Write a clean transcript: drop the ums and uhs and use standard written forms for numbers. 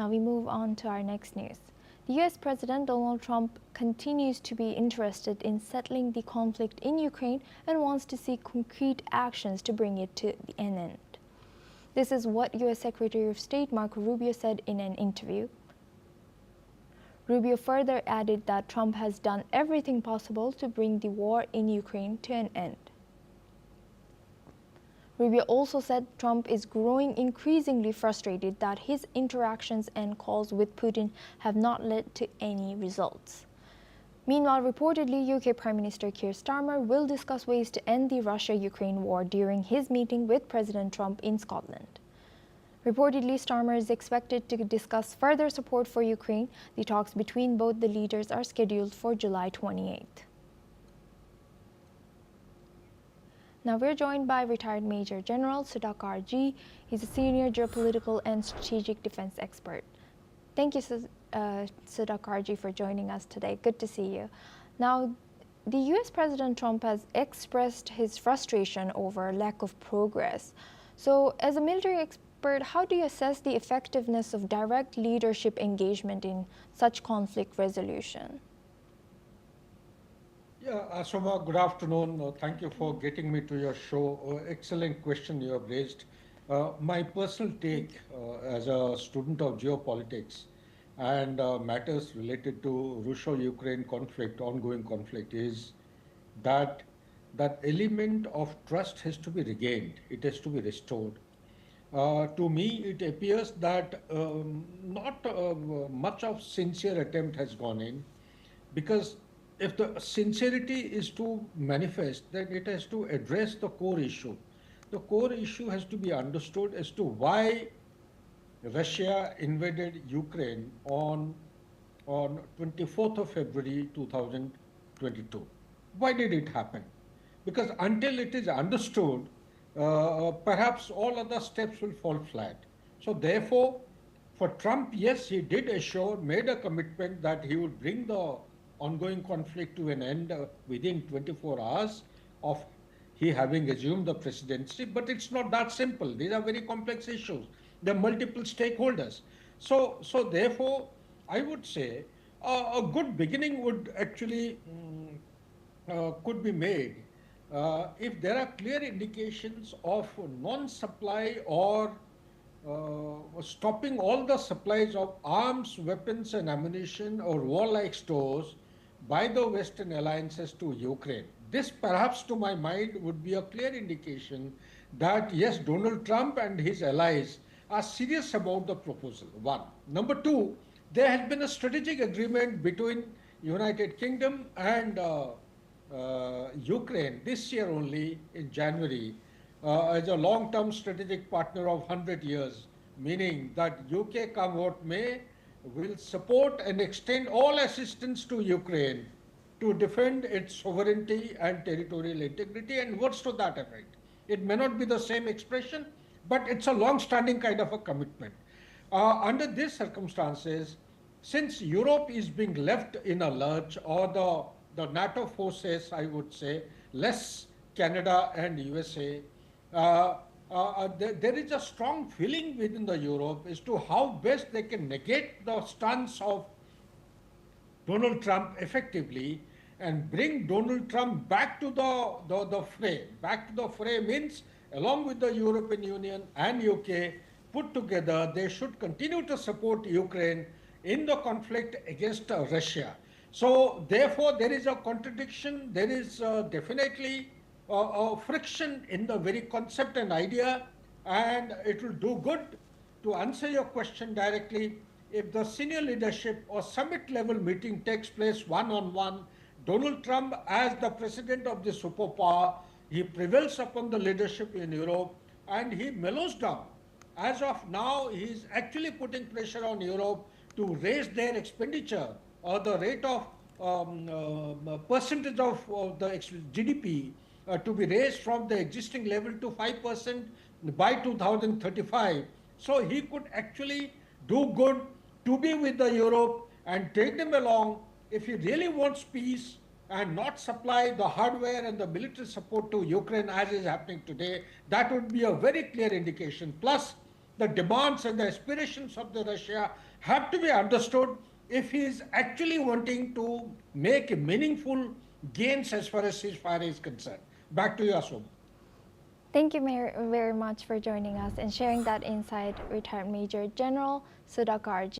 Now we move on to our next news. The US President Donald Trump continues to be interested in settling the conflict in Ukraine and wants to see concrete actions to bring it to an end. This is what US Secretary of State Marco Rubio said in an interview. Rubio further added that Trump has done everything possible to bring the war in Ukraine to an end. Rubio also said Trump is growing increasingly frustrated that his interactions and calls with Putin have not led to any results. Meanwhile, reportedly, UK Prime Minister Keir Starmer will discuss ways to end the Russia-Ukraine war during his meeting with President Trump in Scotland. Reportedly, Starmer is expected to discuss further support for Ukraine. The talks between both the leaders are scheduled for July 28th. Now we're joined by retired Major General Sudhakar Ji. He's a senior geopolitical and strategic defense expert. Thank you, Sudhakar Ji, for joining us today. Good to see you. Now, the US President Trump has expressed his frustration over lack of progress. So, as a military expert, how do you assess the effectiveness of direct leadership engagement in such conflict resolution? Yeah, Asoma, good afternoon. Thank you for getting me to your show. Excellent question you have raised. My personal take as a student of geopolitics and matters related to Russia-Ukraine conflict, ongoing conflict, is that that element of trust has to be regained. It has to be restored. To me, it appears that not much of sincere attempt has gone in, because if the sincerity is to manifest, then it has to address the core issue. The core issue has to be understood as to why Russia invaded Ukraine on 24th of February 2022. Why did it happen? Because until it is understood, perhaps all other steps will fall flat. So therefore, for Trump, yes, he did made a commitment that he would bring the ongoing conflict to an end within 24 hours of he having assumed the presidency, but it's not that simple. These are very complex issues. There are multiple stakeholders. So therefore, I would say a good beginning would actually could be made if there are clear indications of non-supply or stopping all the supplies of arms, weapons and ammunition or warlike stores by the Western alliances to Ukraine. This perhaps to my mind would be a clear indication that yes, Donald Trump and his allies are serious about the proposal, one. Number two, there has been a strategic agreement between United Kingdom and Ukraine this year only in January as a long-term strategic partner of 100 years, meaning that UK, come what may, will support and extend all assistance to Ukraine to defend its sovereignty and territorial integrity and words to that effect. It may not be the same expression, but it's a long-standing kind of a commitment. Under these circumstances, since Europe is being left in a lurch, or the NATO forces, I would say, less Canada and USA, there is a strong feeling within the Europe as to how best they can negate the stance of Donald Trump effectively and bring Donald Trump back to the fray. Back to the fray means, along with the European Union and UK put together, they should continue to support Ukraine in the conflict against Russia. So therefore, there is a contradiction. There is definitely a friction in the very concept and idea, and it will do good. To answer your question directly, if the senior leadership or summit level meeting takes place one-on-one, Donald Trump, as the president of the superpower, he prevails upon the leadership in Europe and he mellows down. As of now, he is actually putting pressure on Europe to raise their expenditure or the rate of percentage of the GDP to be raised from the existing level to 5% by 2035. So he could actually do good to be with the Europe and take them along if he really wants peace and not supply the hardware and the military support to Ukraine as is happening today. That would be a very clear indication. Plus, the demands and the aspirations of the Russia have to be understood if he is actually wanting to make meaningful gains as far as ceasefire is concerned. Back to you, Asom. Thank you very much for joining us and sharing that insight, retired Major General Sudhakarji.